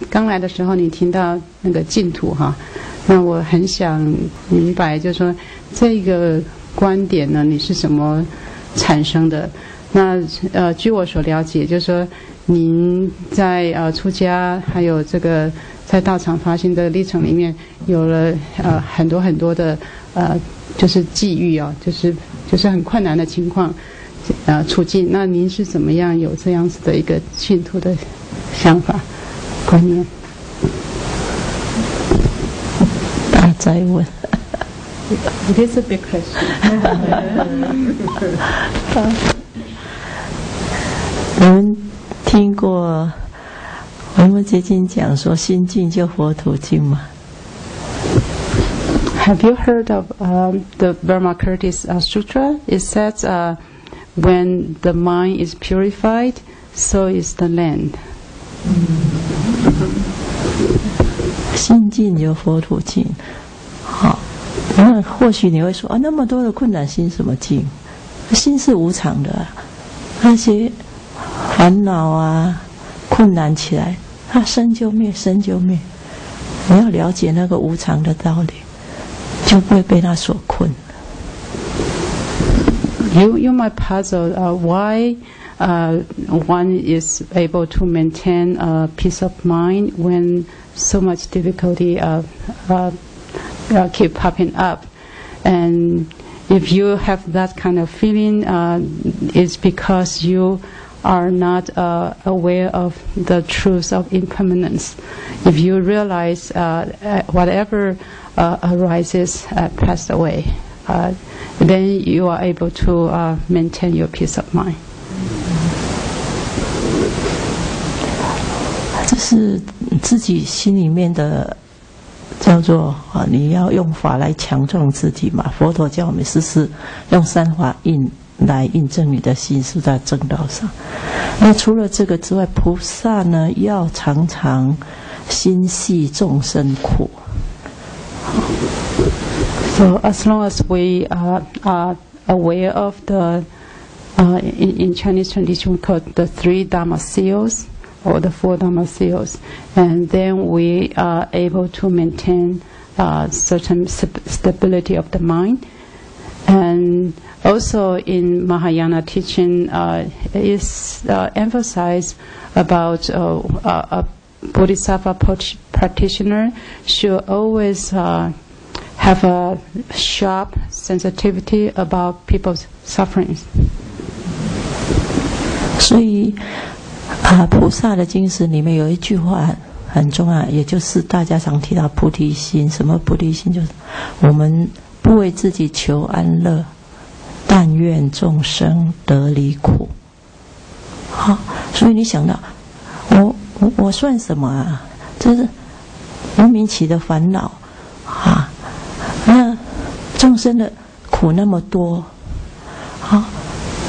刚来的时候，你听到那个净土哈，那我很想明白，就是说这个观点呢，你是怎么产生的？那据我所了解，就是说您在出家，还有这个在道场发心的历程里面，有了很多的就是际遇啊，就是很困难的情况处境。那您是怎么样有这样子的一个净土的想法？观念，大哉问。It is a big question. 我们听过我们最近讲说心静就佛土静嘛。Have you heard of the Burma Curtis Sutra? It says when the mind is purified, so is the land. 心静就佛土静。好，那或许你会说啊，那么多的困难，心什么静？心是无常的啊，那些烦恼啊、困难起来，它生就灭，生就灭。你要了解那个无常的道理，就不会被它所困。You might puzzle why one is able to maintain a peace of mind when so much difficulty keep popping up, and if you have that kind of feeling, it's because you are not aware of the truth of impermanence. If you realize whatever arises passed away, then you are able to maintain your peace of mind. 这是自己心里面的，叫做你要用法来强壮自己嘛。佛陀教我们时时用三法印来印证你的心是在正道上。那除了这个之外，菩萨呢要常常心系众生苦。So as long as we are aware of the in Chinese tradition called the 3 Dharma seals or the 4 Dharma seals, and then we are able to maintain certain stability of the mind. And also in Mahayana teaching is emphasized about a Bodhisattva practitioner should always have a sharp sensitivity about people's sufferings. 所以菩萨的精神里面有一句话很重要，也就是大家常提到菩提心。什么菩提心？就是我们不为自己求安乐，但愿众生得离苦。好，所以你想到我算什么啊？这是无明起的烦恼啊！那众生的苦那么多，好，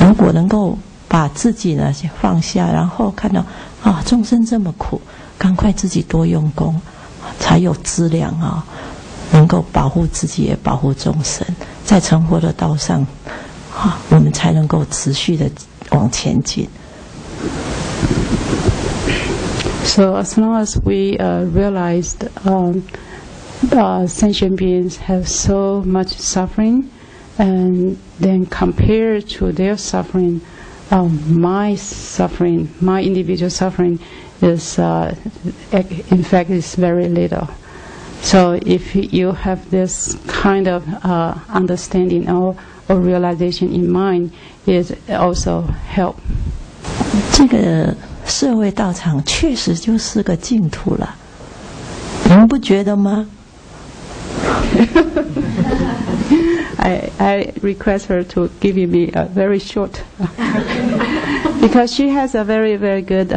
如果能够把自己呢放下，然后看到啊众生这么苦，赶快自己多用功，才有资粮啊，能够保护自己也保护众生，在成佛的道上啊，我们才能够持续的往前进。So as long as we realized sentient beings have so much suffering, and then compared to their suffering, my individual suffering is, in fact, is very little. So if you have this kind of understanding or realization in mind, it also help. 这个社会道场确实就是个净土了，你们不觉得吗？I request her to give me a very short, because she has a very, very good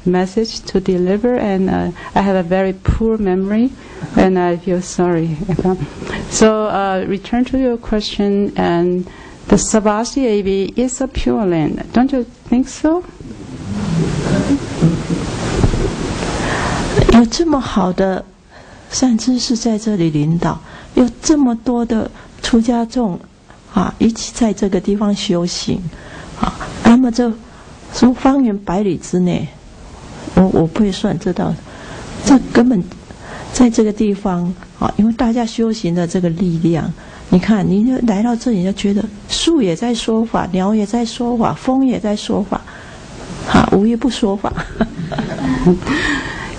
message to deliver, and I have a very poor memory, and I feel sorry. So return to your question, and the Sravasti Abbey is a pure land. Don't you think so? 有这么好的善知识在这里领导，有这么多的出家众啊，一起在这个地方修行啊。那么这说方圆100里之内，我不会算这道这根本在这个地方啊，因为大家修行的这个力量，你看，你就来到这里，就觉得树也在说法，鸟也在说法，风也在说法，无一不说法。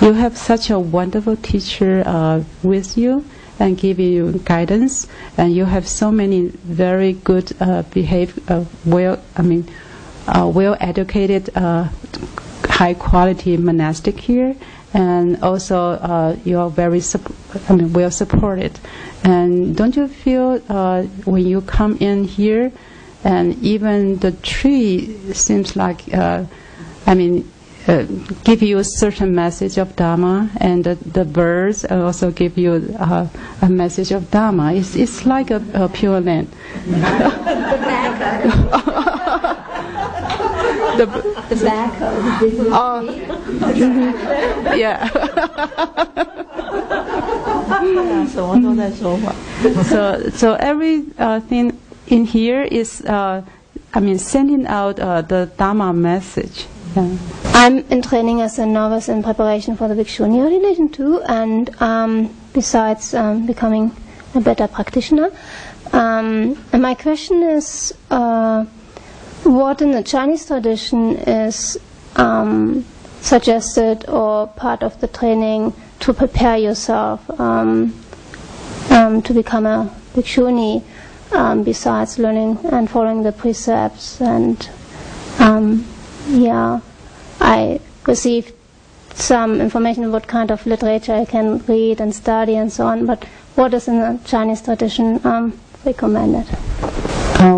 You have such a wonderful teacher with you and giving you guidance, and you have so many very good well-educated, high-quality monastic here, and also you are very well supported. And don't you feel when you come in here, and even the tree seems like give you a certain message of Dharma, and the birds also give you a message of Dharma. It's like a pure land. The back of the yeah. So everything in here is sending out the Dharma message. Yeah. I'm in training as a novice in preparation for the Bhikshuni ordination too, and besides becoming a better practitioner. And my question is, what in the Chinese tradition is suggested or part of the training to prepare yourself to become a Bhikshuni, besides learning and following the precepts? And I received some information what kind of literature I can read and study and so on, but what is in the Chinese tradition recommended?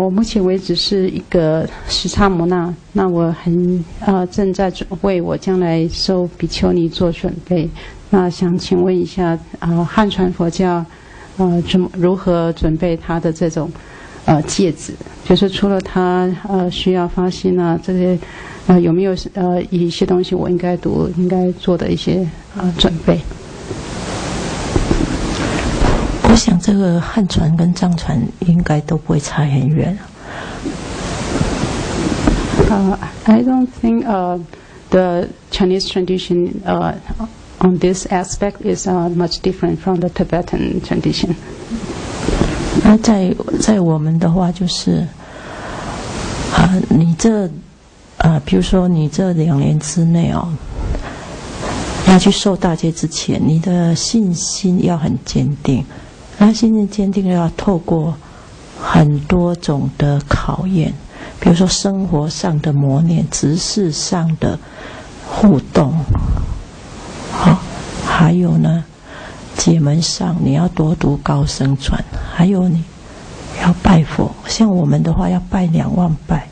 我目前为止是一个时差摩纳，那我正在为我将来受比丘尼做准备。那想请问一下，汉传佛教如何准备他的这种戒指？就是除了他需要发心啊这些。有没有一些东西我应该读、应该做的一些准备？我想这个汉传跟藏传应该都不会差很远。I don't think the Chinese tradition on this aspect is much different from the Tibetan tradition. 那在我们的话就是你这。比如说你这2年之内要去受大戒之前，你的信心要很坚定。那信心坚定要透过很多种的考验，比如说生活上的磨练、执事上的互动，还有呢，解门上你要多读高僧传，还有你要拜佛。像我们的话，要拜2万拜，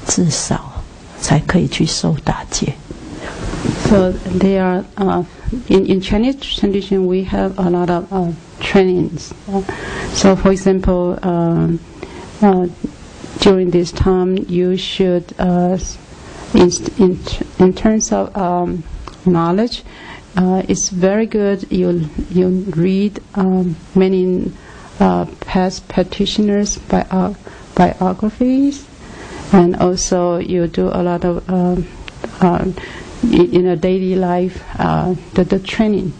至少。才可以去受大戒。 So they are in Chinese tradition we have a lot of trainings. So for example, during this time you should, in terms of knowledge, it's very good. You read many past practitioners' biographies. And also you do a lot of in a daily life the training.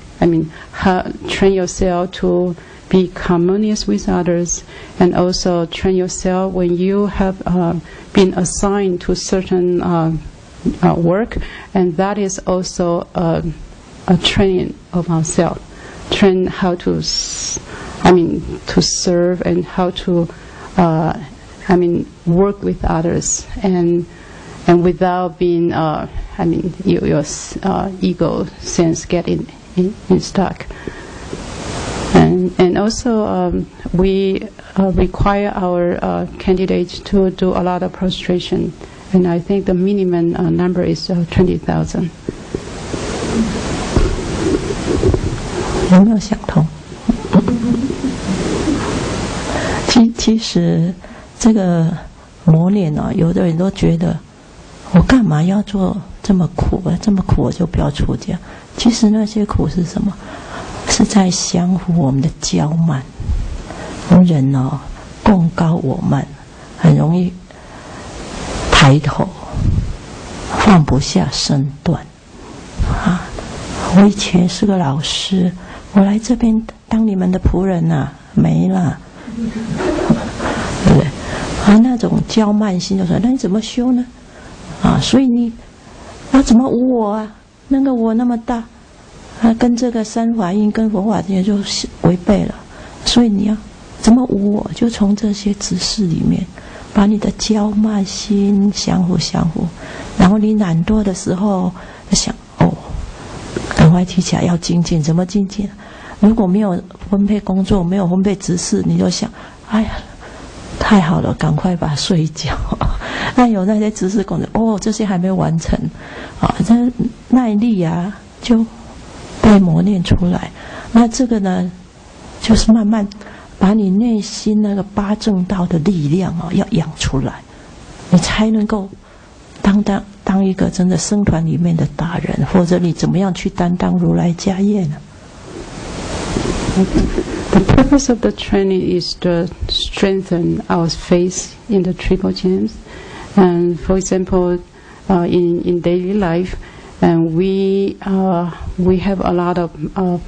Train yourself to be harmonious with others, and also train yourself when you have been assigned to certain work, and that is also a training of ourselves. Train how to serve and how to work with others, and without being, your ego sense getting stuck. And also we require our candidates to do a lot of prostration, and I think the minimum number is 20,000. 有没有想通？其实。这个磨练有的人都觉得我干嘛要做这么苦啊？这么苦我就不要出家。其实那些苦是什么？是在降服我们的骄慢。人共高我慢，很容易抬头，放不下身段我以前是个老师，我来这边当你们的仆人啊，没了，对不对？那种骄慢心就说，那你怎么修呢？所以你要怎么无我啊？那个我那么大，跟这个三法印跟佛法这些就违背了，所以你要怎么无我？就从这些知识里面，把你的骄慢心降服，然后你懒惰的时候想，赶快提起来要精进，怎么精进？如果没有分配工作，没有分配知识，你就想，哎呀，太好了，赶快把它睡一觉。那有那些知识工作，这些还没完成，这耐力啊就被磨练出来。那这个呢，就是慢慢把你内心那个八正道的力量要养出来，你才能够当一个真的僧团里面的大人，或者你怎么样去担当如来家业呢？ The purpose of the training is to strengthen our faith in the Triple Gems. And for example, in daily life, and we have a lot of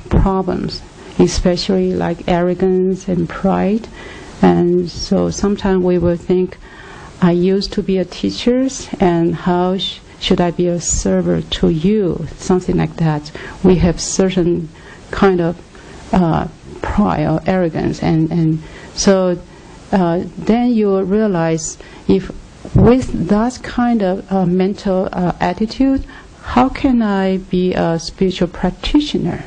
problems, especially like arrogance and pride. And so sometimes we will think, I used to be a teacher, and how should I be a server to you? Something like that. We have certain kind of pride or arrogance, and so then you realize, if with that kind of mental attitude, how can I be a spiritual practitioner?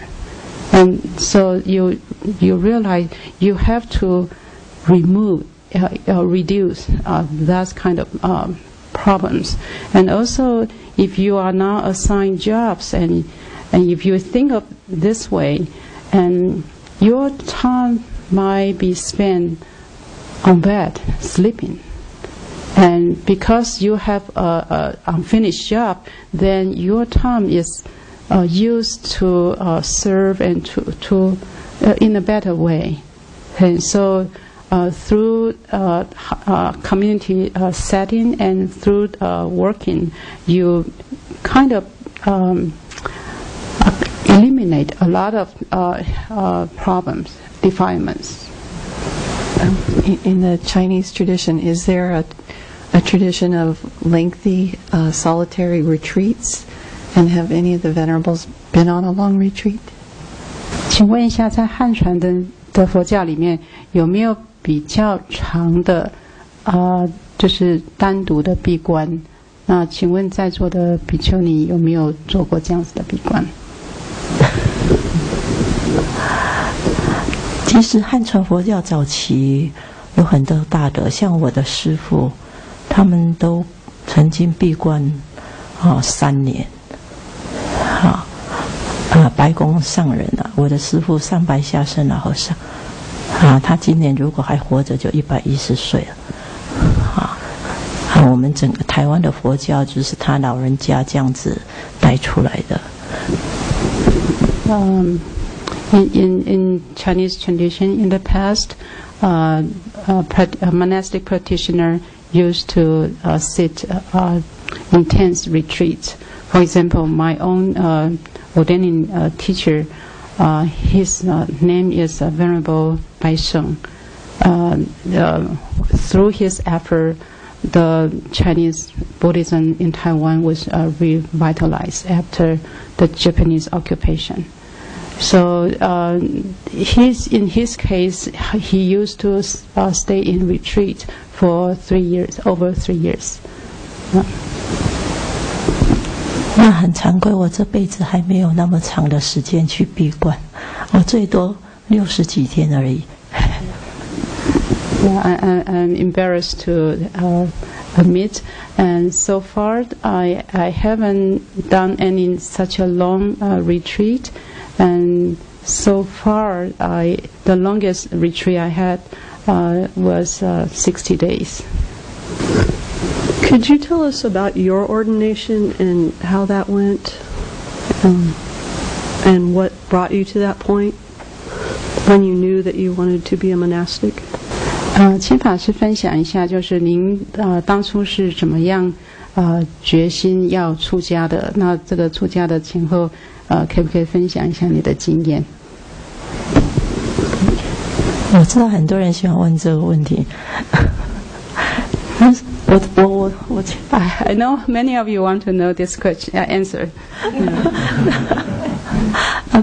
And so you realize you have to reduce that kind of problems. And also, if you are now assigned jobs, and if you think of this way, and your time might be spent on bed, sleeping. And because you have a unfinished job, then your time is used to serve and to in a better way. And so through community setting and through working, you kind of eliminate a lot of problems, defilements. In the Chinese tradition, is there a tradition of lengthy solitary retreats? And have any of the venerables been on a long retreat? 请问一下，在汉传的佛教里面，有没有比较长的就是单独的闭关？那请问在座的比丘尼有没有做过这样子的闭关？其实汉传佛教早期有很多大德，像我的师父，他们都曾经闭关3年。白宫上人啊，我的师父上白下生老和尚他今年如果还活着就110岁了我们整个台湾的佛教就是他老人家这样子带出来的。In Chinese tradition, in the past, a monastic practitioner used to sit intense retreats. For example, my own ordaining teacher, his name is Venerable Bai Sheng. Through his effort, the Chinese Buddhism in Taiwan was revitalized after the Japanese occupation. So in his case, he used to stay in retreat for 3 years, over 3 years. 那很惭愧，我这辈子还没有那么长的时间去闭关，我最多60几天而已。Yeah, I'm embarrassed to admit, and so far I haven't done any such a long retreat, and so far the longest retreat I had was 60 days. Could you tell us about your ordination and how that went, and what brought you to that point when you knew that you wanted to be a monastic? 请法师分享一下，就是您当初是怎么样决心要出家的？那这个出家的前后可不可以分享一下你的经验？我知道很多人喜欢问这个问题，I know many of you want to know this question answer.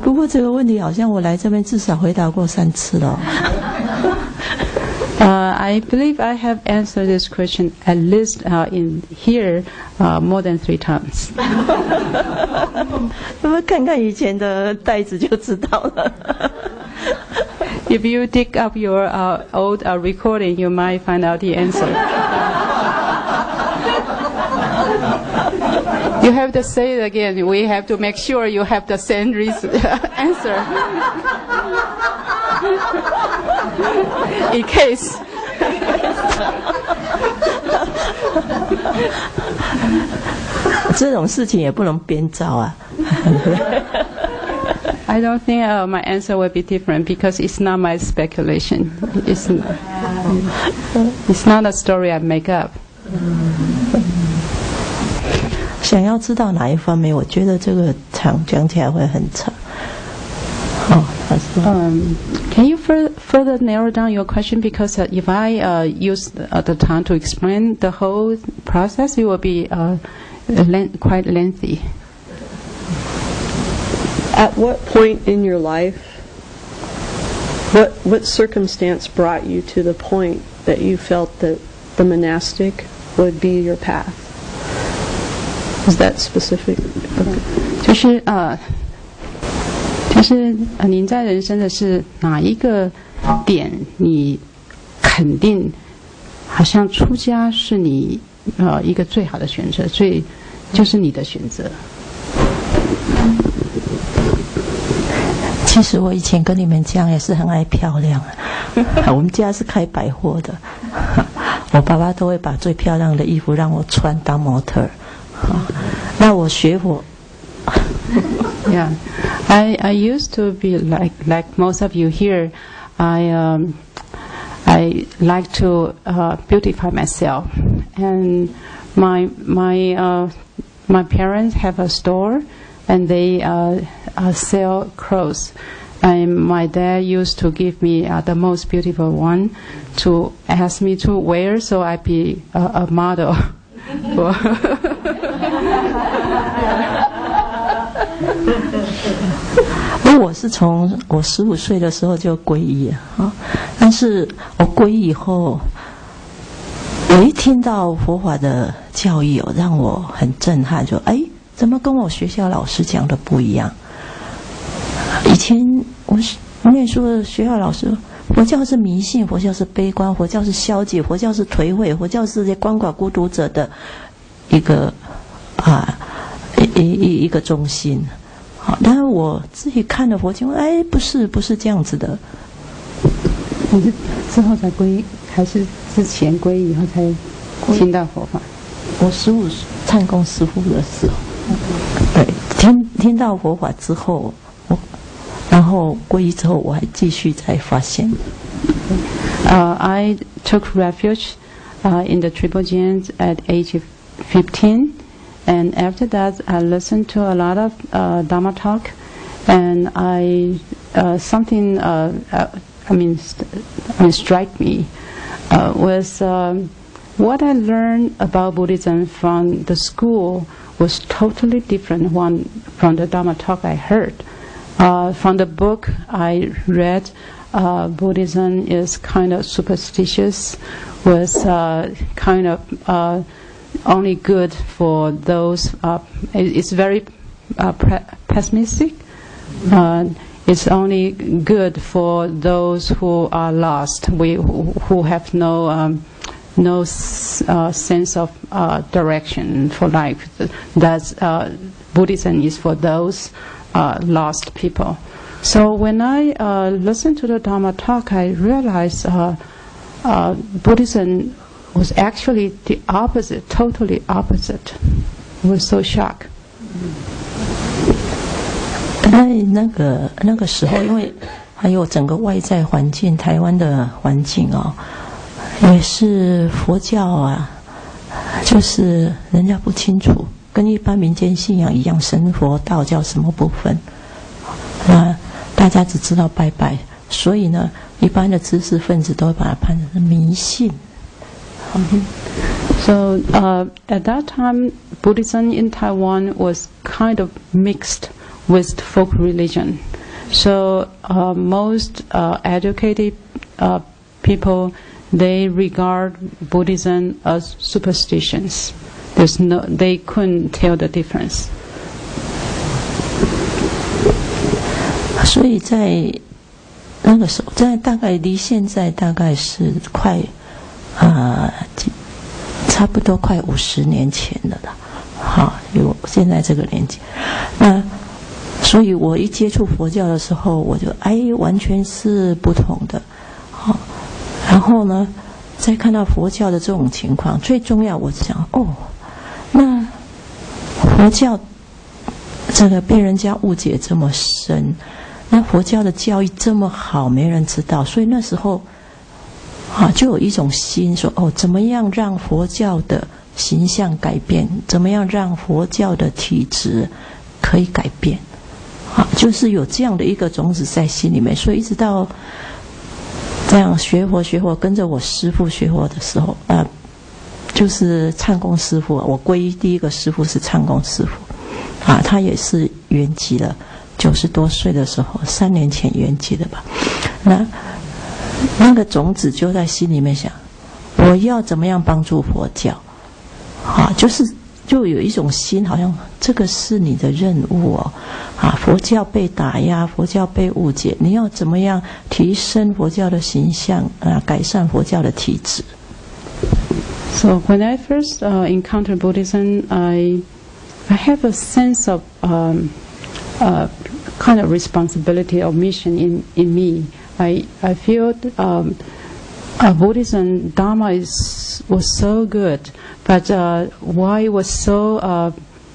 不过这个问题好像我来这边至少回答过3次了。I believe I have answered this question at least in here more than 3 times. 那么看看以前的袋子就知道了。If you dig up your old recording, you might find out the answer. You have to say it again. We have to make sure you have the same answer. In case. 这种事情也不能编造啊。I don't think my answer will be different because it's not my speculation. It's not a story I make up. 想要知道哪一方面，我觉得这个讲起来会很长。Can you further narrow down your question? Because if I use the time to explain the whole process, it will be quite lengthy. At what point in your life, what circumstance brought you to the point that you felt that the monastic would be your path? Is that specific? Okay. 就是您在人生的是哪一个点，你肯定好像出家是你一个最好的选择，就是你的选择。其实我以前跟你们讲也是很爱漂亮，我们家是开百货的，我爸爸都会把最漂亮的衣服让我穿当模特儿。那我学佛。Yeah, I used to be like most of you here. I like to beautify myself, and my parents have a store, and they sell clothes. And my dad used to give me the most beautiful one to ask me to wear, so I be a model. 我是从我15岁的时候就皈依啊，但是我皈依以后，我一听到佛法的教义让我很震撼，就怎么跟我学校老师讲的不一样？以前我念书的学校老师，佛教是迷信，佛教是悲观，佛教是消极，佛教是颓废，佛教是这些鳏寡孤独者的一个一个中心。但是我自己看了佛经，不是这样子的。你是之后才皈依，还是之前皈依以后才听到佛法？我15参公师父的时候，对，听到佛法之后，然后皈依之后，我还继续再发现。I took refuge in the Triple Gents at age of 15. And after that, I listened to a lot of Dharma talk, and something struck me was what I learned about Buddhism from the school was totally different from the Dharma talk I heard. From the book I read, Buddhism is kind of superstitious, was kind of only good for those. It's very pessimistic. It's only good for those who are lost, who have no sense of direction for life. That's Buddhism is for those lost people. So when I listened to the Dharma talk, I realized Buddhism was actually the opposite, totally opposite. I was so shocked. 那个时候，因为还有整个外在环境，台湾的环境也是佛教就是人家不清楚，跟一般民间信仰一样，神佛道教什么不分。那大家只知道拜拜，所以呢，一般的知识分子都会把它判成迷信。So at that time, Buddhism in Taiwan was kind of mixed with folk religion. So most educated people, they regard Buddhism as superstitions. They couldn't tell the difference. 所以在那个时候，在大概离现在大概是快差不多快50年前了啦。好，有现在这个年纪，那所以我一接触佛教的时候，我就完全是不同的。好，然后呢，再看到佛教的这种情况，最重要，我想那佛教这个被人家误解这么深，那佛教的教义这么好，没人知道，所以那时候就有一种心说怎么样让佛教的形象改变，怎么样让佛教的体质可以改变，就是有这样的一个种子在心里面，所以一直到这样学佛，跟着我师父学佛的时候，就是唱功师父，我皈依第一个师父是唱功师父，他也是圆寂了，90多岁的时候，3年前圆寂的吧。那个种子就在心里面想，我要怎么样帮助佛教？就有一种心，好像这个是你的任务佛教被打压，佛教被误解，你要怎么样提升佛教的形象改善佛教的体质。So when I first encountered Buddhism, I have a sense of kind of responsibility or mission in me. I feel Buddhism Dharma was so good, but why it was so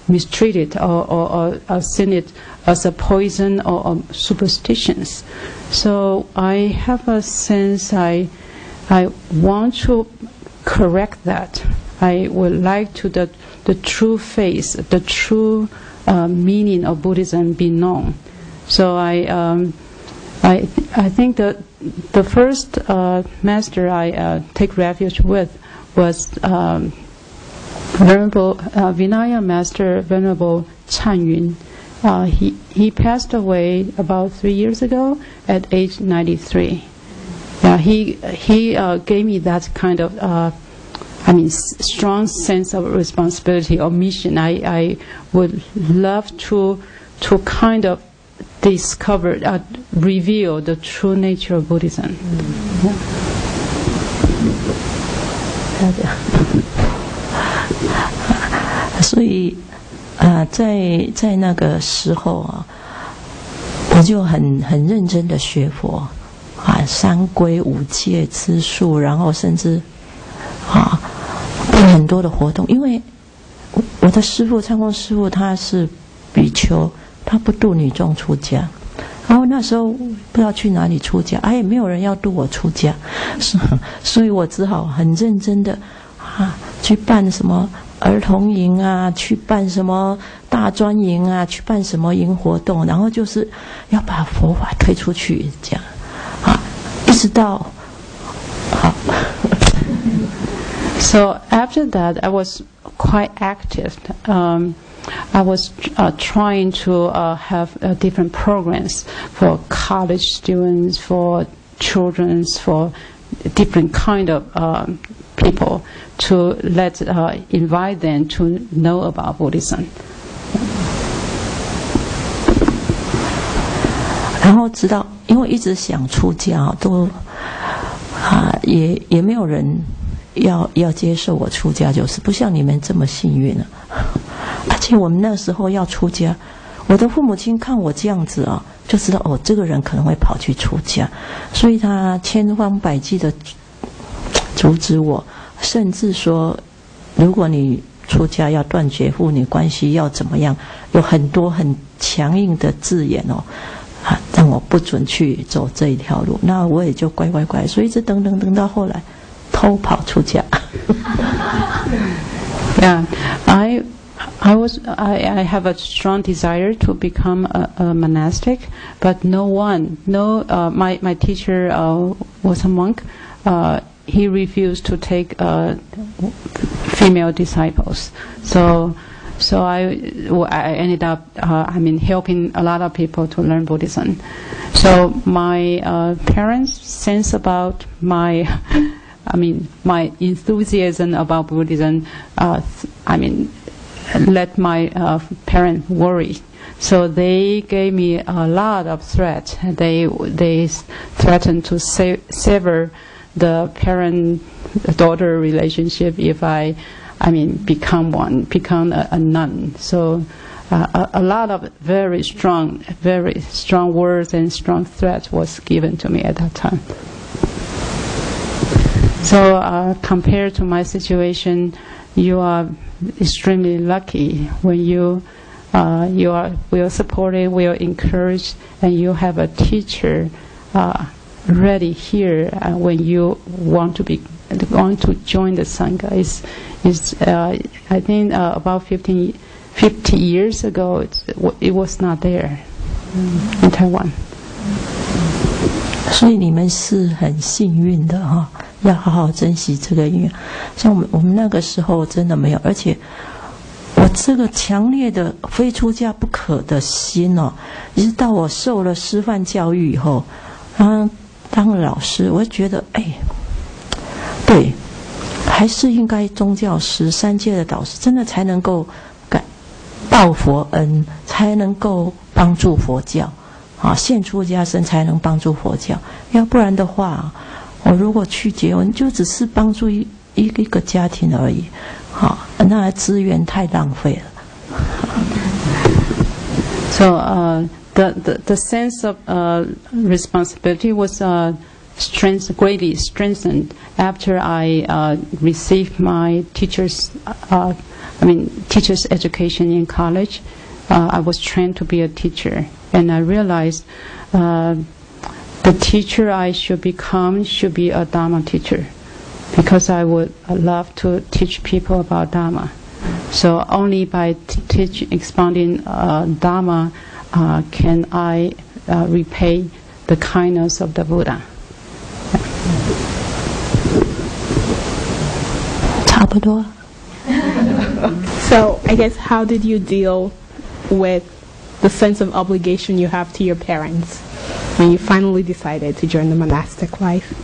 mistreated or seen it as a poison or superstitions. So I have a sense I want to correct that. I would like to the true face, the true meaning of Buddhism be known. So I think that the first master I take refuge with was Venerable Vinaya Master Venerable Chan Yun. He passed away about 3 years ago at age 93. He gave me that kind of strong sense of responsibility or mission. I would love to kind of discover, reveal the true nature of Buddhism. 所以在那个时候我就很认真的学佛三皈五戒吃素，然后甚至办很多的活动，因为我的师父唱功师父他是比丘，他不度女众出家，然后那时候不知道去哪里出家，也没有人要度我出家，所以我只好很认真的去办什么儿童营去办什么大专营去办什么营活动，然后就是要把佛法推出去，这样一直到So after that, I was quite active. I was trying to have different programs for college students, for children, for different kind of people to invite them to know about Buddhism. 然后直到因为一直想出家，都也没有人要接受我出家，就是不像你们这么幸运了。而且我们那时候要出家，我的父母亲看我这样子就知道这个人可能会跑去出家，所以他千方百计的阻止我，甚至说如果你出家要断绝父女关系，要怎么样，有很多很强硬的字眼让我不准去走这一条路，那我也就乖，所以一直等到后来偷跑出家。Yeah, I have a strong desire to become a monastic, but my teacher was a monk. He refused to take female disciples. So I ended up helping a lot of people to learn Buddhism. So my parents sense about my enthusiasm about Buddhism. Let my parents worry. So they gave me a lot of threats. They threatened to sever the parent-daughter relationship if I become a nun. So a lot of very strong words and strong threats was given to me at that time. So compared to my situation, you are extremely lucky when you are well supported, well encouraged, and you have a teacher ready here when you want to join the Sangha. I think about 50 years ago, it was not there in Taiwan. 所以你们是很幸运的哈，要好好珍惜这个因缘。像我们那个时候真的没有，而且我这个强烈的非出家不可的心哦，一直到我受了师范教育以后，然后当了老师，我就觉得对，还是应该宗教师、三界的导师，真的才能够报佛恩，才能够帮助佛教。现出家身才能帮助佛教，要不然的话，我如果去结婚，就只是帮助一个家庭而已，那资源太浪费了。So the sense of responsibility was greatly strengthened after I received my teacher's education in college. I was trained to be a teacher. And I realized the teacher I should become should be a Dharma teacher, because I would love to teach people about Dharma. So only by expounding Dharma can I repay the kindness of the Buddha. 差不多。So I guess how did you deal with the sense of obligation you have to your parents when you finally decided to join the monastic life?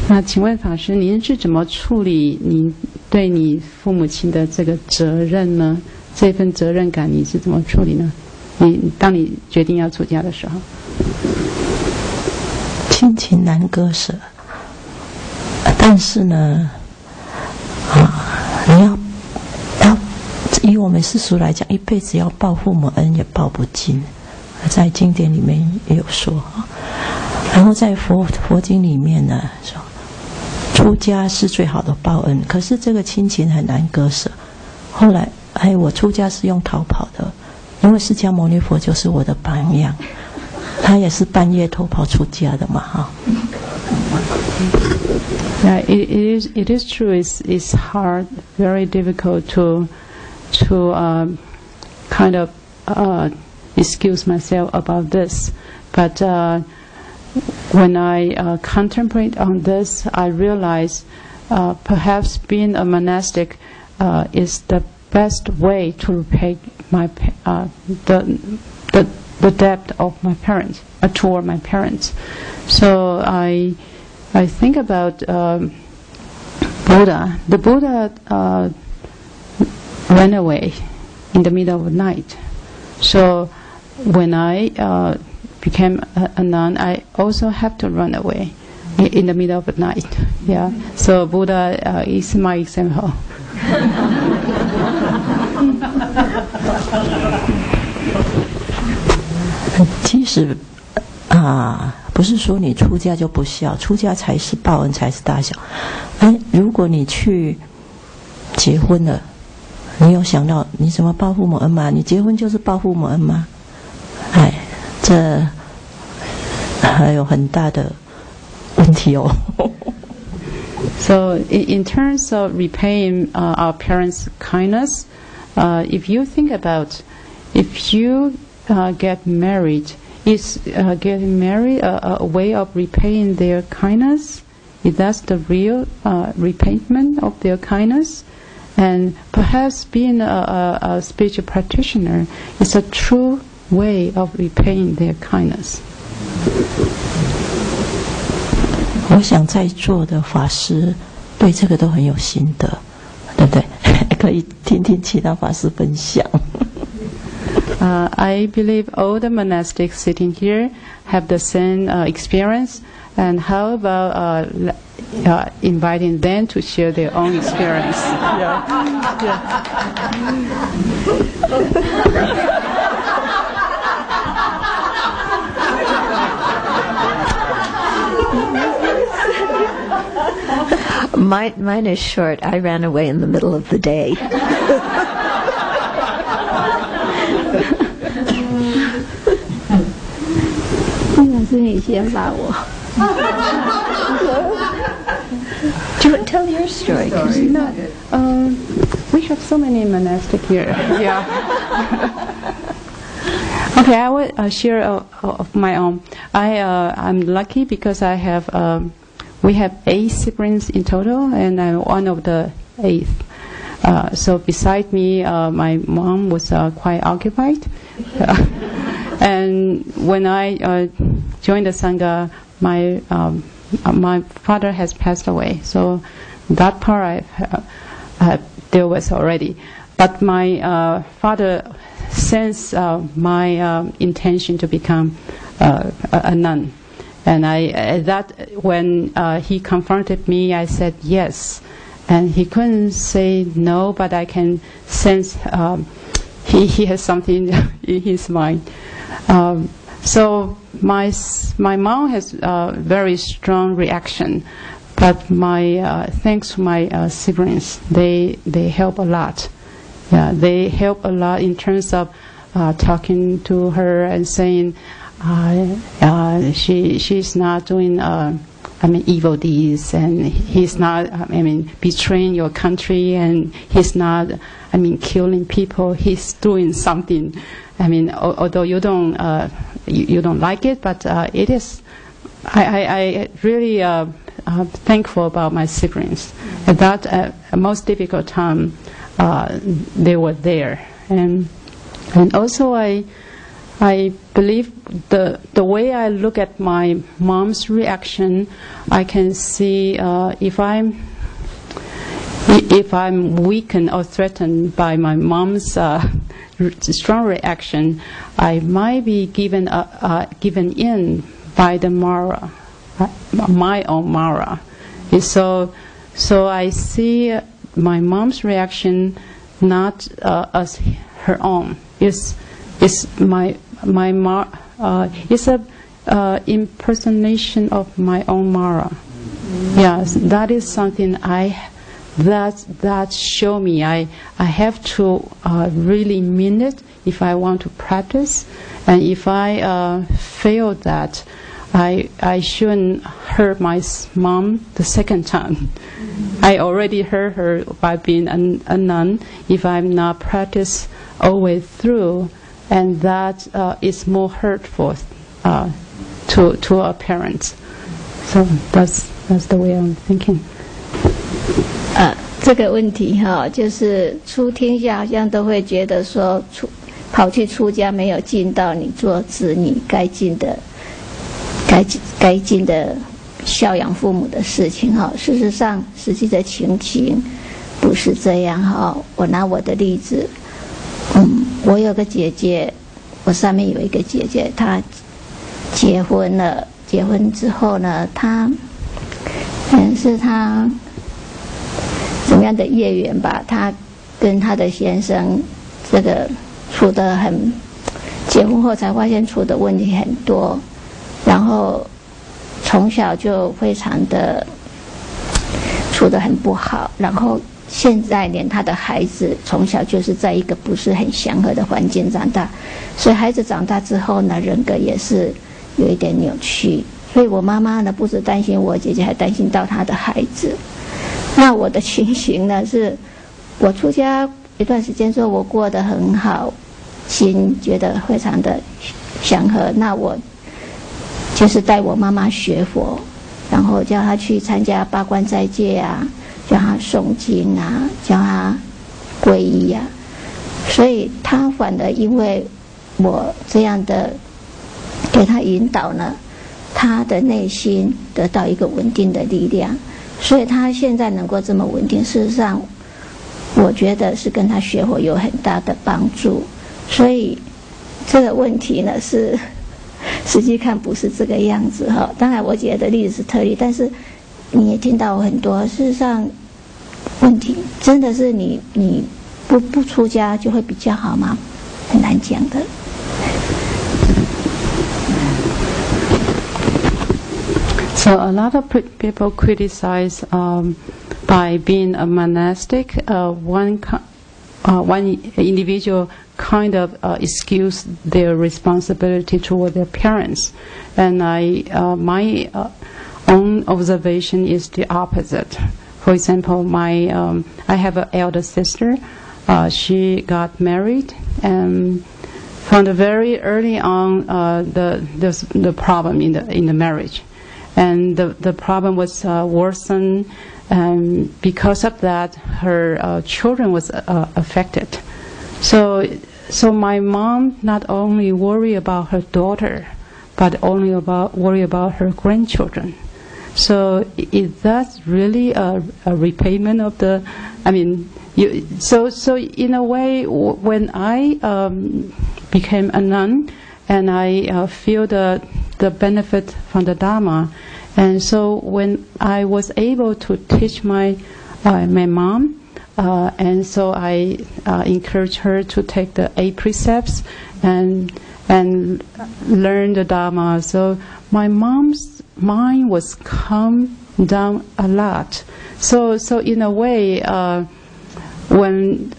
那请问法师，您是怎么处理您对你父母亲的这个责任呢？这份责任感你是怎么处理呢？当你决定要出家的时候，亲情难割舍，但是呢，你要以我们世俗来讲，一辈子要报父母恩也报不尽，在经典里面也有说。然后在佛经里面呢说，出家是最好的报恩，可是这个亲情很难割舍。后来我出家是用逃跑的，因为释迦牟尼佛就是我的榜样，他也是半夜偷跑出家的嘛哈。Yeah, it is true. It's hard, very difficult to kind of excuse myself about this. But when I contemplate on this, I realize perhaps being a monastic is the best way to repay the debt of my parents, toward my parents. So I think about Buddha. The Buddha ran away in the middle of the night. So when I became a nun, I also have to run away in the middle of the night. Yeah. So Buddha is my example. 其实不是说你出家就不孝，出家才是报恩，才是大孝。如果你去结婚了，你有想到你怎么报父母恩吗？你结婚就是报父母恩吗？这还有很大的问题哦。So in terms of repaying our parents' kindness, if you think about, if you get married, is getting married a way of repaying their kindness? Is that the real repayment of their kindness? And perhaps being a spiritual practitioner is a true way of repaying their kindness. 我想在座的法师对这个都很有心得，对不对？可以听听其他法师分享。I believe all the monastics sitting here have the same experience. And how about inviting them to share their own experience? Mine is short. I ran away in the middle of the day. Tell your story. No, we have so many monastics here. Yeah. Okay, I will share of my own. I'm lucky because I have we have 8 siblings in total, and I'm one of the 8th. So beside me, my mom was quite occupied. And when I joined the Sangha, my father has passed away. So that part I there was already. But my father sensed my intention to become a nun. And when he confronted me, I said yes. And he couldn't say no, but I can sense he has something in his mind. So my mom has a very strong reaction, but thanks to my siblings, they help a lot. Yeah, they help a lot in terms of talking to her and saying she's not doing evil deeds, and he's not betraying your country, and he's not killing people. He's doing something. Although you don't like it, but it is. I really thankful about my siblings. At that most difficult time, they were there, and also I believe the way I look at my mom's reaction, I can see if I'm weakened or threatened by my mom's strong reaction, I might be given in by the Mara, my own Mara. So I see my mom's reaction not as her own. It's it's a impersonation of my own Mara. Yes, that is something that show me I have to really mean it if I want to practice, and if I fail that, I shouldn't hurt my mom the second time. I already hurt her by being a nun. If I'm not practice all the way through, and that is more hurtful to our parents. So that's the way I'm thinking. 这个问题就是出天下好像都会觉得说跑去出家没有尽到你做子女该尽的孝养父母的事情事实上实际的情形不是这样我拿我的例子，我有个姐姐，我上面有一个姐姐，她结婚了，结婚之后呢，她是她怎么样的业缘吧，她跟她的先生这个处得很，结婚后才发现处的问题很多，然后从小就非常的处得很不好，然后现在连他的孩子从小就是在一个不是很祥和的环境长大，所以孩子长大之后呢，人格也是有一点扭曲。所以我妈妈呢，不止担心我姐姐，还担心到她的孩子。那我的情形呢，是我出家一段时间之后，我过得很好，心觉得非常的祥和。那我就是带我妈妈学佛，然后叫她去参加八关斋戒啊，叫她诵经啊，叫她皈依啊。所以她反而因为我这样的给她引导呢，她的内心得到一个稳定的力量。所以她现在能够这么稳定，事实上我觉得是跟她学佛有很大的帮助。所以这个问题呢，是实际看不是这个样子哈。当然我觉得例子是特例，但是你也听到很多，事实上问题真的是你不出家就会比较好吗？很难讲的。So a lot of people criticize by being a monastic, one individual kind of excuse their responsibility toward their parents, and my own observation is the opposite. For example, I have an elder sister. She got married, and from the very early on, the problem in the marriage. And the problem was worsened, and because of that, her children was affected. So my mom not only worry about her daughter, but worry about her grandchildren. So is that really a repayment of the? I mean, so in a way, when I became a nun, and I feel the benefit from the Dharma. And so when I was able to teach my mom, and so I encouraged her to take the 8 precepts and learn the Dharma. So my mom's mind was calmed down a lot. So in a way, when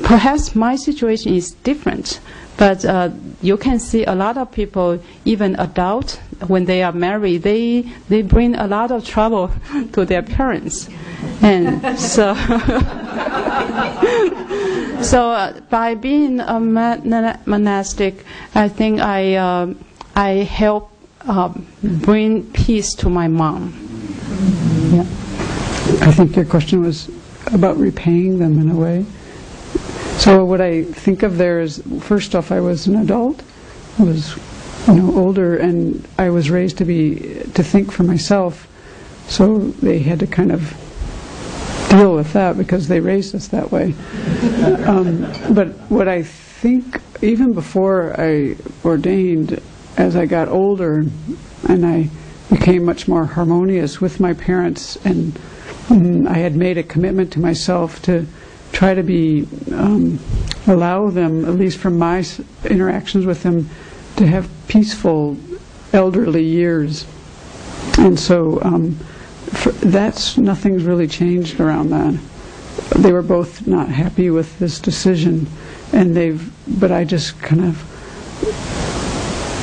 perhaps my situation is different, but you can see a lot of people, even adults, when they are married, they bring a lot of trouble to their parents, and so by being a monastic, I think I help bring peace to my mom. Yeah. I think your question was about repaying them in a way. So what I think of there is, first off, I was an adult. I was, older, and I was raised to think for myself. So they had to kind of deal with that because they raised us that way. But what I think, even before I ordained, as I got older, and I became much more harmonious with my parents, and I had made a commitment to myself to try to allow them, at least from my interactions with them, to have peaceful elderly years. And so nothing's really changed around that. They were both not happy with this decision, but I just kind of,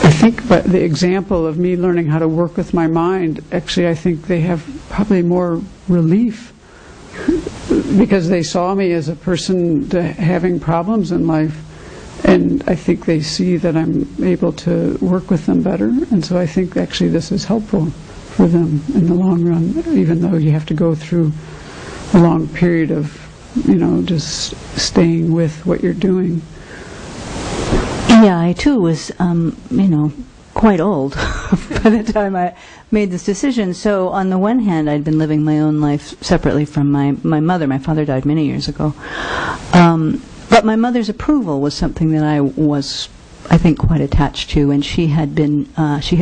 I think by the example of me learning how to work with my mind, actually I think they have probably more relief, because they saw me as a person having problems in life, and I think they see that I'm able to work with them better, and so I think actually this is helpful for them in the long run, even though you have to go through a long period of, just staying with what you're doing. Yeah, I too was, quite old by the time I made this decision. So on the one hand, I'd been living my own life separately from my mother. My father died many years ago. But my mother's approval was something that I was, I think, quite attached to, and she had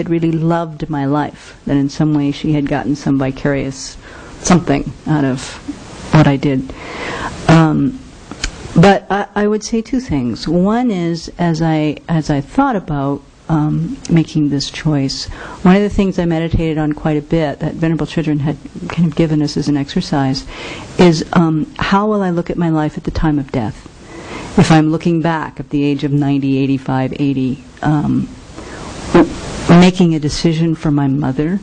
really loved my life, that in some way she had gotten some vicarious something out of what I did. But I would say 2 things. One is, as I thought about making this choice, one of the things I meditated on quite a bit, that Venerable Children had kind of given us as an exercise, is how will I look at my life at the time of death? If I'm looking back at the age of 90, 85, 80, making a decision for my mother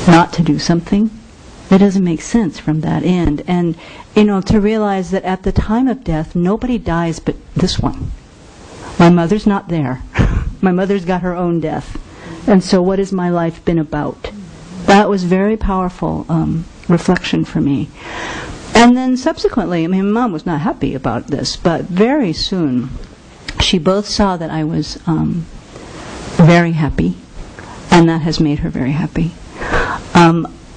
not to do something, That doesn't make sense from that end. And, to realize that at the time of death, nobody dies but this one. My mother's not there. My mother's got her own death. And so what has my life been about? That was very powerful reflection for me. And then subsequently, my mom was not happy about this, but very soon she both saw that I was very happy, and that has made her very happy.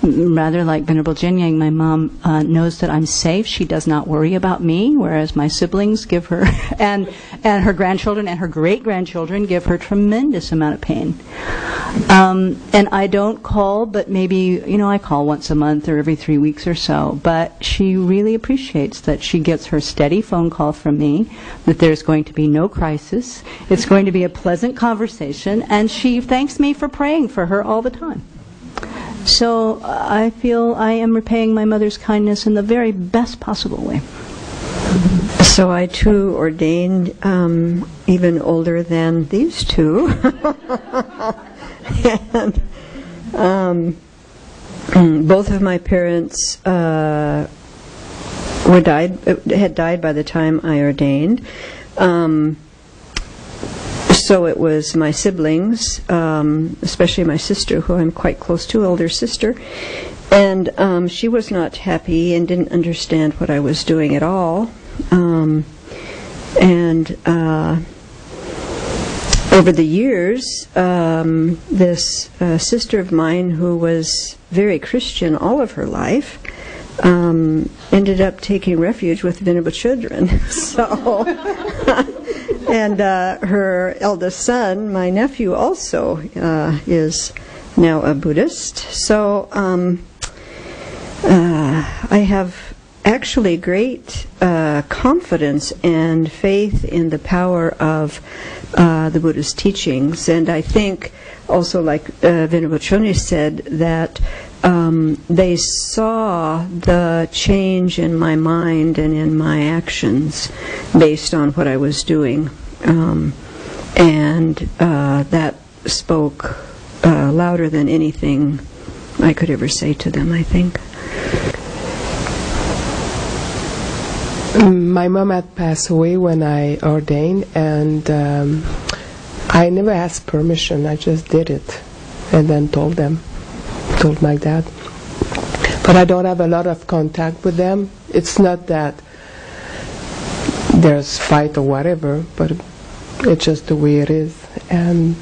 Rather like Venerable Jinyang, my mom knows that I'm safe. She does not worry about me, whereas my siblings give her, and her grandchildren and her great-grandchildren give her tremendous amount of pain. And I don't call, but maybe, I call once a month or every 3 weeks or so. But she really appreciates that she gets her steady phone call from me, that there's going to be no crisis. It's going to be a pleasant conversation, and she thanks me for praying for her all the time. So I feel I am repaying my mother's kindness in the very best possible way. So I too ordained even older than these two. And both of my parents had died by the time I ordained. So it was my siblings, especially my sister, who I'm quite close to, older sister, and she was not happy and didn't understand what I was doing at all. And over the years, this sister of mine, who was very Christian all of her life, ended up taking refuge with Venerable Children. So. And her eldest son, my nephew, also is now a Buddhist. So I have actually great confidence and faith in the power of the Buddha's teachings. And I think also, like Venerable Bhikshunis said, that they saw the change in my mind and in my actions based on what I was doing. And that spoke louder than anything I could ever say to them, I think. My mom had passed away when I ordained, and I never asked permission. I just did it and then told my dad. But I don't have a lot of contact with them. It's not that there's fight or whatever, but it's just the way it is. And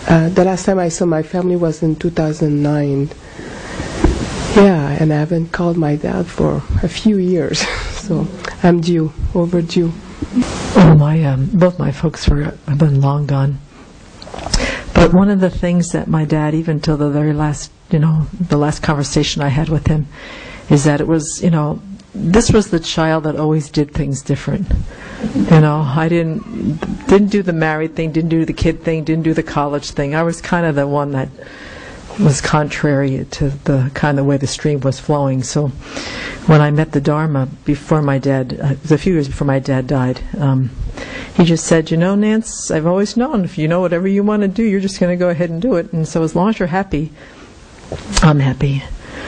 the last time I saw my family was in 2009. Yeah, and I haven't called my dad for a few years, so I'm overdue. Oh, both my folks have been long gone. But one of the things that my dad, even till the very last, the last conversation I had with him, is that it was, this was the child that always did things different. I didn't do the married thing, didn't do the kid thing, didn't do the college thing. I was kind of the one that was contrary to the kind of way the stream was flowing. So when I met the Dharma before my dad, it was a few years before my dad died, he just said, Nance, I've always known if you know whatever you want to do, you're just going to go ahead and do it. And so as long as you're happy, I'm happy.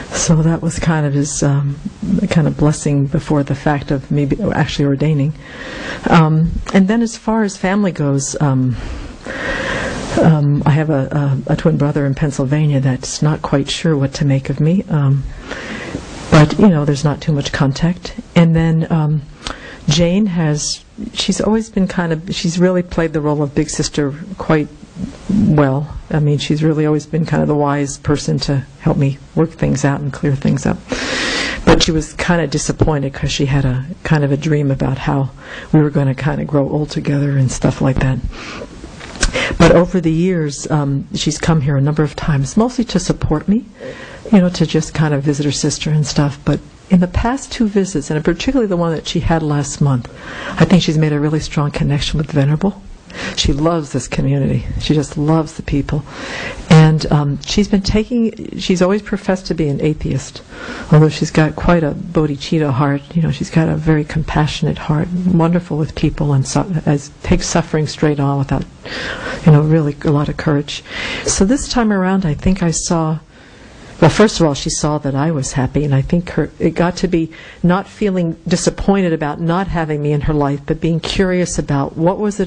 So that was kind of his kind of blessing before the fact of me actually ordaining. And then as far as family goes, I have a twin brother in Pennsylvania that's not quite sure what to make of me. But, there's not too much contact. And then Jane she's always been she's really played the role of big sister quite well. I mean, she's really always been kind of the wise person to help me work things out and clear things up. But she was kind of disappointed because she had a kind of a dream about how we were going to kind of grow old together and stuff like that. But over the years, she's come here a number of times, mostly to support me, to just kind of visit her sister and stuff. But in the past 2 visits, and particularly the one that she had last month, I think she's made a really strong connection with Venerable. She loves this community. She just loves the people. And she's always professed to be an atheist, although she's got quite a bodhicitta heart. She's got a very compassionate heart, wonderful with people, and takes suffering straight on without, really a lot of courage. So this time around, I think I saw well, first of all, she saw that I was happy, and I think it got to be not feeling disappointed about not having me in her life, but being curious about what was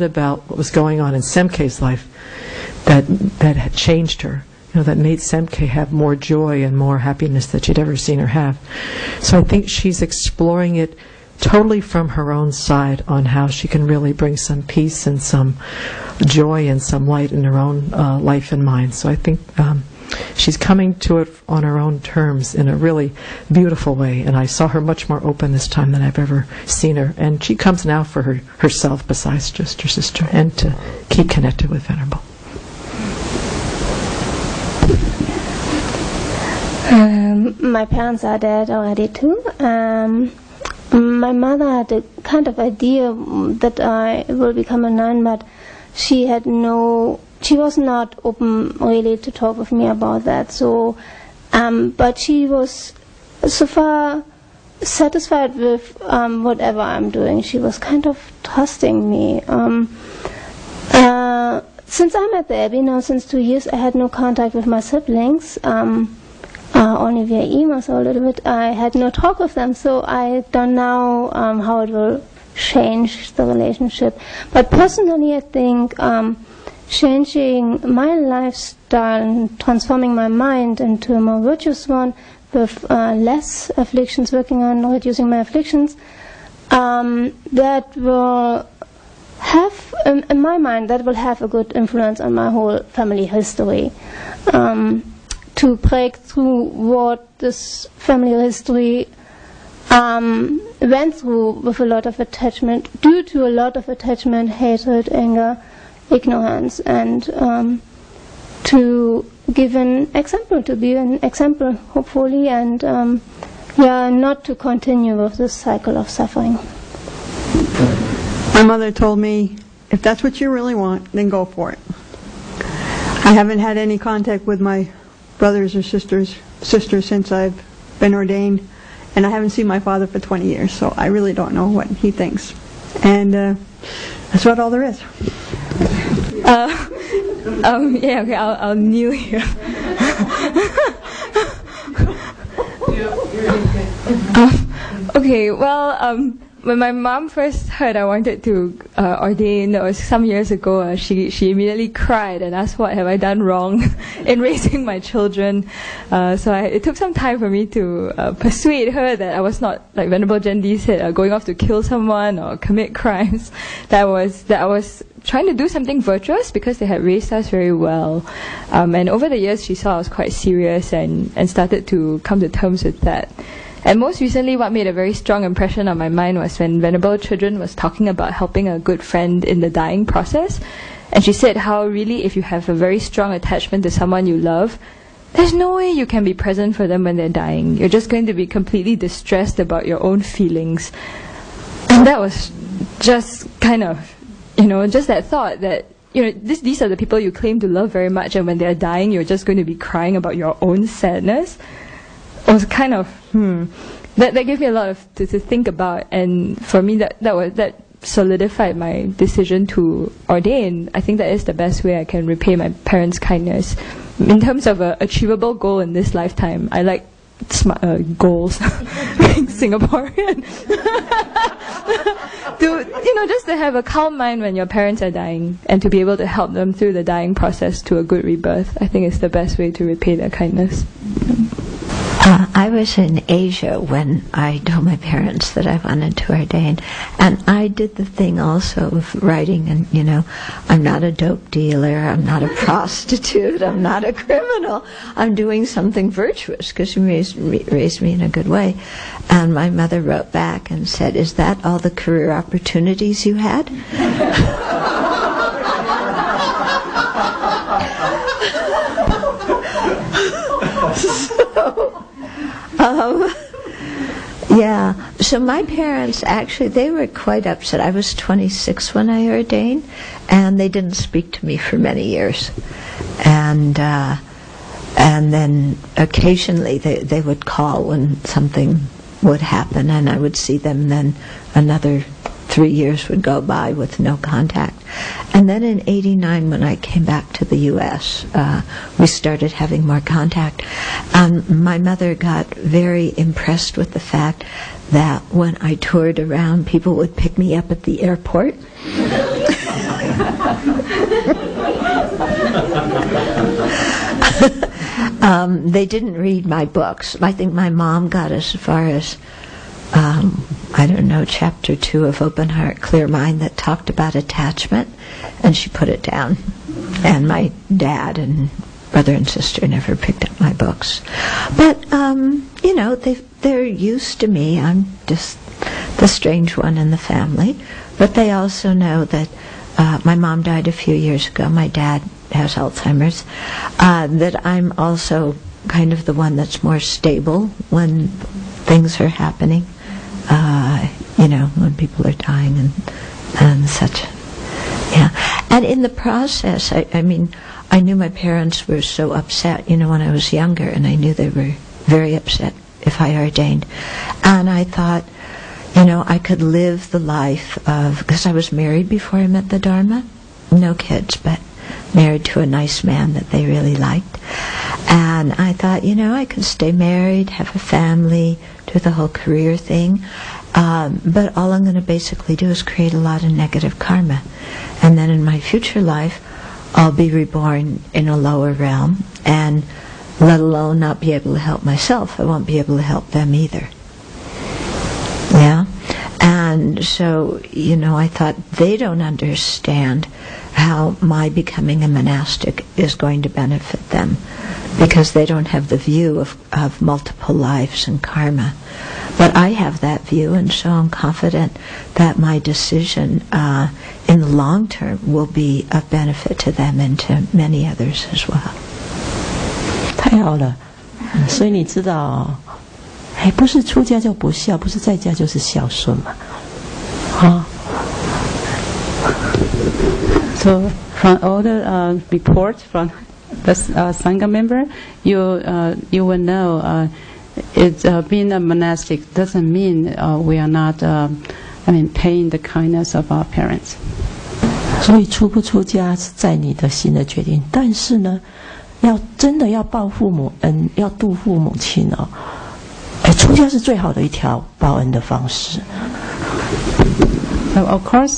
going on in Semke's life that had changed her, that made Semke have more joy and more happiness that she'd ever seen her have. So I think she's exploring it totally from her own side on how she can really bring some peace and some joy and some light in her own life and mind. So I think she's coming to it on her own terms in a really beautiful way, and I saw her much more open this time than I've ever seen her. And she comes now for herself besides just her sister, and to keep connected with Venerable. My parents are dead already too. My mother had a kind of idea that I will become a nun, but she was not open really to talk with me about that. So, but she was so far satisfied with whatever I'm doing. She was kind of trusting me. Since I'm at the Abbey now since 2 years, I had no contact with my siblings. Only via emails or a little bit. I had no talk with them, so I don't know how it will change the relationship. But personally, I think changing my lifestyle and transforming my mind into a more virtuous one with less afflictions, working on reducing my afflictions, that will have, in my mind, that will have a good influence on my whole family history. To break through what this family history went through with a lot of attachment, due to a lot of attachment, hatred, anger, ignorance, and to give an example, to be an example, hopefully, and not to continue with this cycle of suffering. My mother told me, if that's what you really want, then go for it. I haven't had any contact with my brothers or sisters since I've been ordained, and I haven't seen my father for 20 years, so I really don't know what he thinks. And that's about all there is. Okay, I'll kneel here. Okay, well, when my mom first heard I wanted to ordain, that was some years ago, she immediately cried and asked what have I done wrong in raising my children. It took some time for me to persuade her that I was not, like Venerable Jendi said, going off to kill someone or commit crimes. That I was trying to do something virtuous because they had raised us very well. And over the years she saw I was quite serious and started to come to terms with that. And most recently, what made a very strong impression on my mind was when Venerable Children was talking about helping a good friend in the dying process. And she said how really if you have a very strong attachment to someone you love, there's no way you can be present for them when they're dying. You're just going to be completely distressed about your own feelings. And that was just kind of, just that thought that, these are the people you claim to love very much, and when they're dying, you're just going to be crying about your own sadness. It was kind of, that gave me a lot to think about, and for me that solidified my decision to ordain. I think that is the best way I can repay my parents' kindness. In terms of an achievable goal in this lifetime, I like goals, being Singaporean. Just to have a calm mind when your parents are dying, and to be able to help them through the dying process to a good rebirth. I think it's the best way to repay their kindness. I was in Asia when I told my parents that I wanted to ordain, and I did the thing also of writing, and I'm not a dope dealer, I'm not a prostitute, I'm not a criminal, I'm doing something virtuous because she raised me in a good way. And my mother wrote back and said, "Is that all the career opportunities you had?" So my parents actually, they were quite upset. I was 26 when I ordained, and they didn't speak to me for many years. And then occasionally they would call when something would happen, and I would see them then another 3 years would go by with no contact. And then in 89, when I came back to the U.S., we started having more contact. And my mother got very impressed with the fact that when I toured around, people would pick me up at the airport. They didn't read my books. I think my mom got as far as, I don't know, chapter 2 of Open Heart, Clear Mind that talked about attachment, and she put it down. And my dad and brother and sister never picked up my books. But, you know, they're used to me. I'm just the strange one in the family. But they also know that my mom died a few years ago. My dad has Alzheimer's. That I'm also kind of the one that's more stable when things are happening. You know, when people are dying and such. Yeah. And in the process, I mean, I knew my parents were so upset, you know, when I was younger, and I knew they were very upset if I ordained. And I thought, you know, I could live the life of, because I was married before I met the Dharma, no kids, but married to a nice man that they really liked. And I thought, you know, I could stay married, have a family, do the whole career thing, but all I'm going to basically do is create a lot of negative karma. And then in my future life, I'll be reborn in a lower realm, and let alone not be able to help myself, I won't be able to help them either. Yeah? And so, you know, I thought they don't understand how my becoming a monastic is going to benefit them, because they don't have the view of multiple lives and karma. But I have that view, and so I'm confident that my decision in the long term will be of benefit to them and to many others as well. 太好了，所以你知道，不是出家就不孝，不是在家就是孝顺嘛，啊。So from all the reports from the Sangha member, you will know being a monastic doesn't mean we are not paying the kindness of our parents. 所以出不出家是在你的心的决定，但是呢，真的要报父母恩，要度父母亲哦，出家是最好的一条报恩的方式。Of course,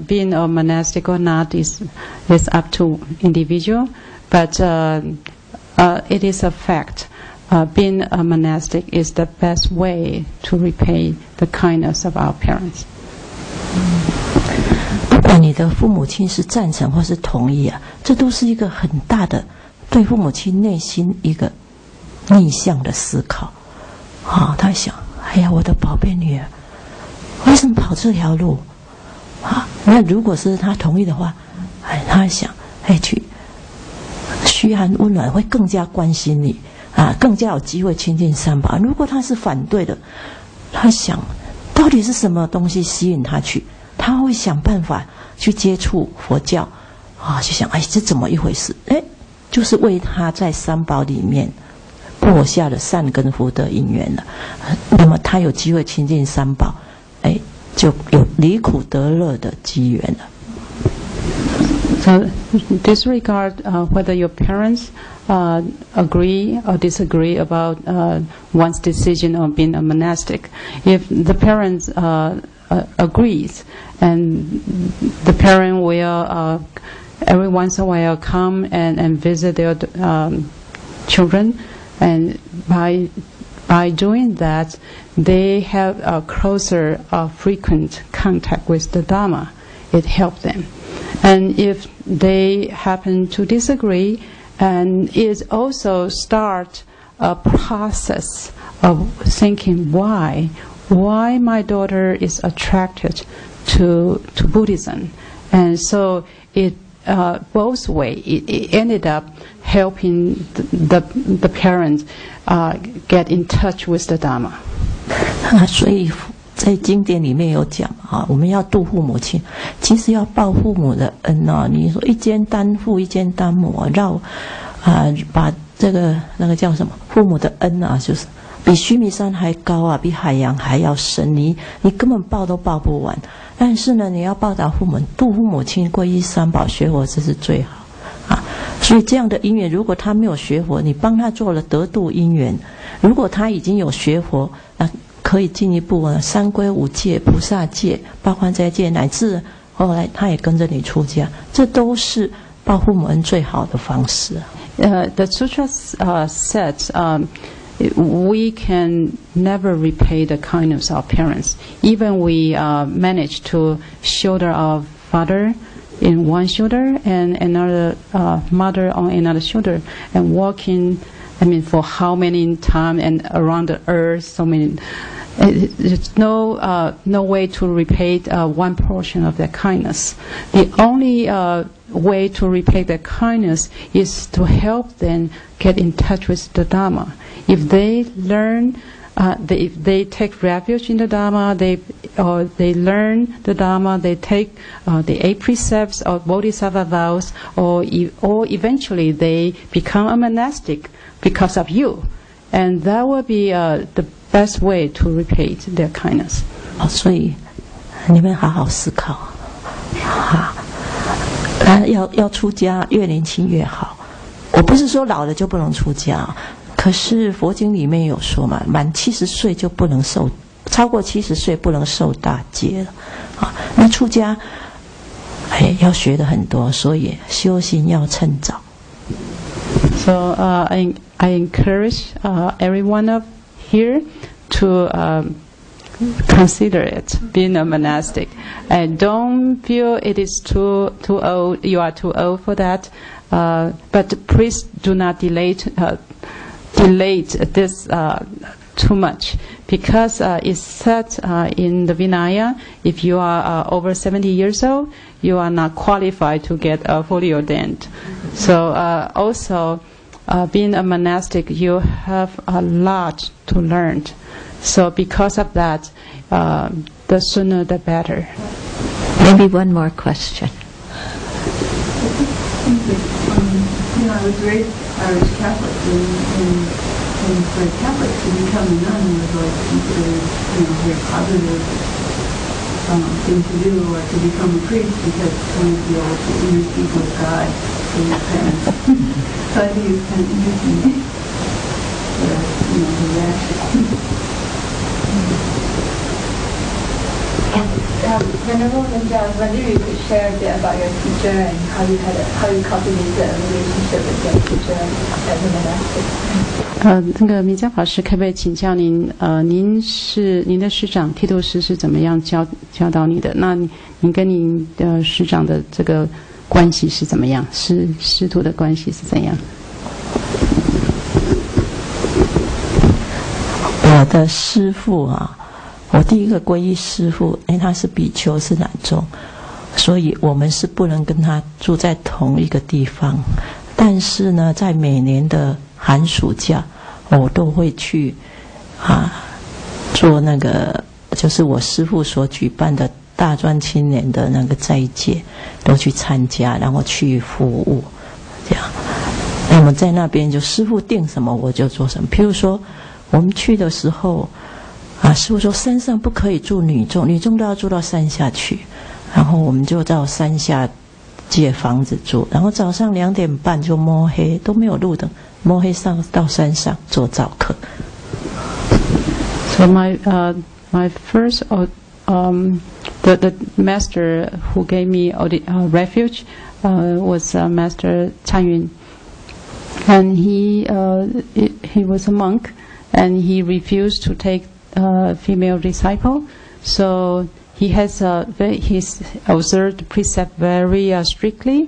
being a monastic or not is up to individual, but it is a fact. Being a monastic is the best way to repay the kindness of our parents. 不管你的父母亲是赞成或是同意啊，这都是一个很大的对父母亲内心一个逆向的思考。他想，哎呀，我的宝贝女儿，为什么跑这条路？那如果是他同意的话，他想，去嘘寒问暖，会更加关心你更加有机会亲近三宝。如果他是反对的，他想，到底是什么东西吸引他去？他会想办法去接触佛教就想，这怎么一回事？就是为他在三宝里面播下了善根福德因缘了。那么他有机会亲近三宝，就有离苦得乐的机缘了。So disregard whether your parents agree or disagree about one's decision on being a monastic. If the parents agrees, and the parent will every once in a while come and visit their children, and by doing that, they have a closer, frequent contact with the Dharma. It helps them. And if they happen to disagree, and it also start a process of thinking why my daughter is attracted to Buddhism, and so it both ways. It ended up helping the parents get in touch with the Dharma. 所以在经典里面有讲我们要度父母亲，其实要报父母的恩你说一肩担父一肩担母把这个那个叫什么父母的恩就是比须弥山还高啊，比海洋还要深，你根本报都报不完。但是呢，你要报答父母、度父母亲、皈依三宝、学佛，这是最好啊。所以这样的因缘，如果他没有学佛，你帮他做了得度因缘；如果他已经有学佛，可以进一步三皈五戒、菩萨戒、八关斋戒，乃至后来他也跟着你出家，这都是报父母恩最好的方式。The sutra says we can never repay the kindness of parents. Even we manage to shoulder our father in one shoulder and another mother on another shoulder, and walking, for how many time and around the earth, so many. There's no way to repay one portion of their kindness. The only way to repay their kindness is to help them get in touch with the Dharma. If they learn, if they take refuge in the Dharma, they learn the Dharma, they take the 8 precepts or Bodhisattva vows, or eventually they become a monastic because of you, and that will be the best way to repay their kindness. 所以你们好好思考，要出家越年轻越好。我不是说老了就不能出家，可是佛经里面有说嘛，满70岁就不能受，超过70岁不能受大戒了啊。那出家，要学的很多，所以修行要趁早。So I encourage everyone of here to consider it being a monastic, and don't feel it is too old. You are too old for that, but please do not delay this too much, because it's said in the Vinaya, if you are over 70 years old, you are not qualified to get fully ordained. So also, being a monastic, you have a lot to learn. So because of that, the sooner the better. Maybe one more question. I was raised Irish Catholic, and for Catholics to become a nun was like considered, a very positive thing to do, or to become a priest, because one of the old intercede with God for your parents. So I think it's kind of interesting, the reaction. Venerable Linda, I was wondering if you could share a bit about your teacher and how you cultivated a relationship with your teacher as a monastic. 那个弥迦法师，可不可以请教您？您的师长剃度师是怎么样教导你的？那您跟您的师长的这个关系是怎么样？师徒的关系是怎样？我的师父啊。我第一个皈依师父，因为他是比丘，是男众，所以我们是不能跟他住在同一个地方。但是呢，在每年的寒暑假，我都会去做那个，就是我师父所举办的大专青年的那个斋戒，都去参加，然后去服务，这样。那么在那边就师父定什么我就做什么。譬如说，我们去的时候。师父说山上不可以住女众，女众都要住到山下去，然后我们就到山下借房子住，然后早上2点半就摸黑，都没有路灯，摸黑上到山上做早课。So my first the master who gave me refuge was Master Chan Yun, and he was a monk, and he refused to take female disciple, so he has he's observed the precept very strictly.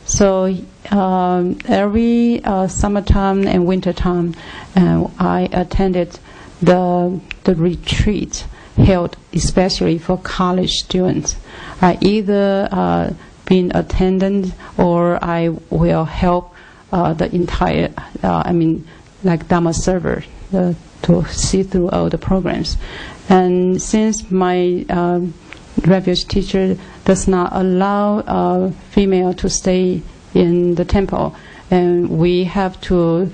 So every summertime and wintertime, I attended the retreat held especially for college students. I either been attendant or I will help the entire like Dharma server to see through all the programs. And since my refuge teacher does not allow female to stay in the temple, and we have to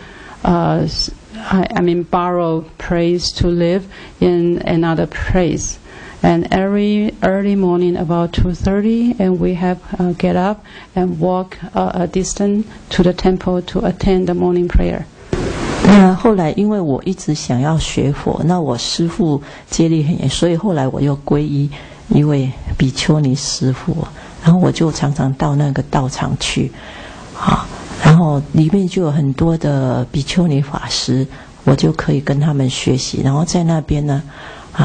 borrow place to live in another place. And every early morning about 2:30, and we have get up and walk a distance to the temple to attend the morning prayer. 那后来因为我一直想要学佛，那我师父戒律很严，所以后来我又皈依一位比丘尼师父，然后我就常常到那个道场去，然后里面就有很多的比丘尼法师，我就可以跟他们学习，然后在那边呢，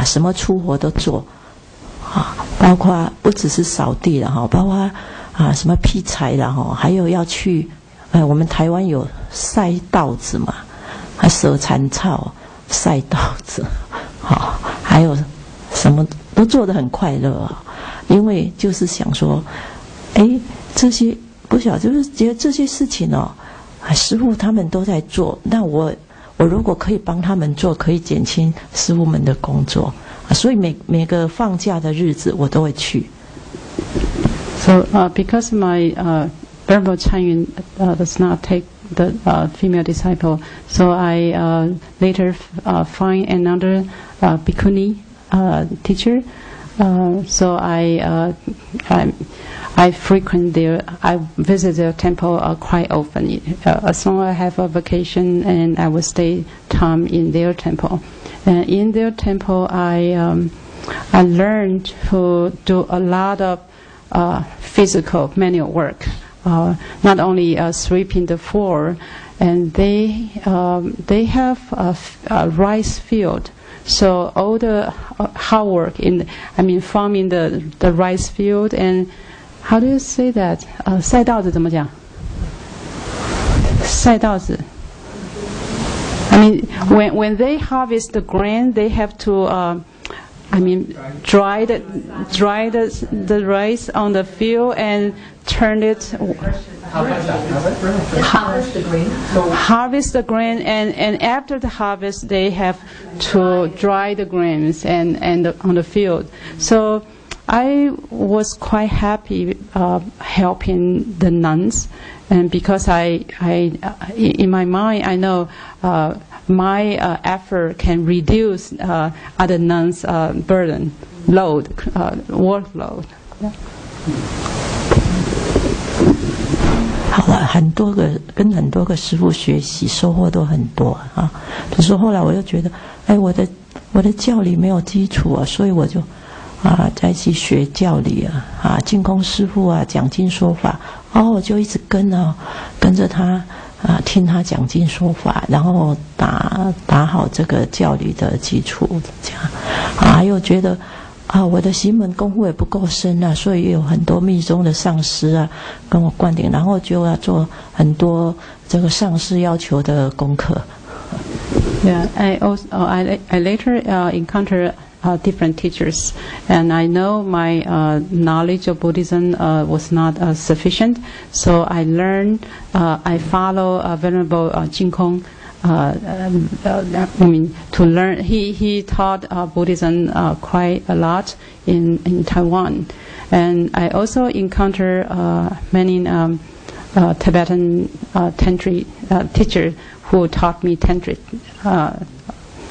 什么粗活都做，包括不只是扫地了包括什么劈柴了还有要去，我们台湾有晒稻子嘛，蛇缠草、晒稻子，还有什么都做得很快乐因为就是想说，这些不晓得，就是觉得这些事情师父他们都在做，那我如果可以帮他们做，可以减轻师父们的工作，所以每个放假的日子我都会去。So because my Venerable Chanyun does not take the female disciple, so I later find another Bhikkhuni teacher. So I frequent there. I visit the temple quite often. As long as I have a vacation, and I will stay time in their temple. And in their temple, I learned to do a lot of physical manual work. Not only sweeping the floor, and they have a rice field. So all the hard work farming the rice field, and how do you say that? 晒稻子怎么讲？晒稻子。When they harvest the grain, they have to dry the rice on the field and turn it. Harvest the grain, and after the harvest, they have to dry the grains and on the field. So I was quite happy helping the nuns, and because I in my mind I know my effort can reduce other nuns' burden, workload. 好了，跟很多个师父学习，收获都很多就是后来我就觉得，我的教理没有基础所以我就再去学教理净空师父讲经说法，我就一直跟着他听他讲经说法，然后打好这个教理的基础，这样还有觉得我的行门功夫也不够深所以有很多密宗的上师跟我灌顶，然后就要做很多这个上师要求的功课。Yeah, I later encountered different teachers, and I know my knowledge of Buddhism was not sufficient, so I learned. I follow Venerable Jingkong. To learn, he taught Buddhism quite a lot in Taiwan, and I also encounter many Tibetan tantric teachers who taught me tantric.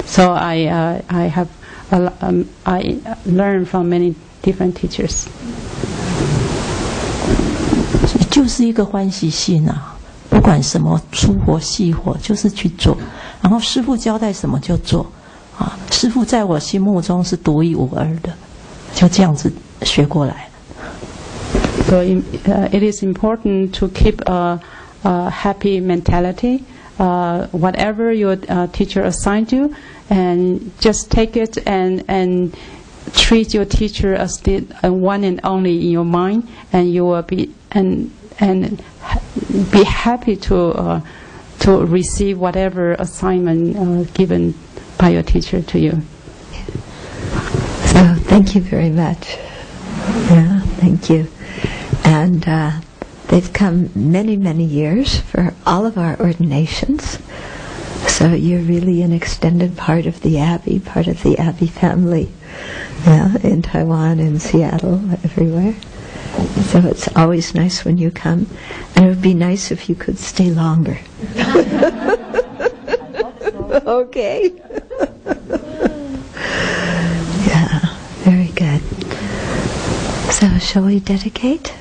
So I learned from many different teachers. 就是一个欢喜心不管什么粗活细活，就是去做，然后师父交代什么就做师父在我心目中是独一无二的，就这样子学过来。So it is important to keep a happy mentality. Whatever your teacher assigned you, and just take it and treat your teacher as the one and only in your mind, and you will be and be happy to receive whatever assignment given by your teacher to you. So thank you very much. Yeah, thank you. And they've come many, many years for all of our ordinations. So you're really an extended part of the Abbey family. Yeah, in Taiwan, in Seattle, everywhere. So it's always nice when you come. And it would be nice if you could stay longer. Okay. Yeah, very good. So, shall we dedicate?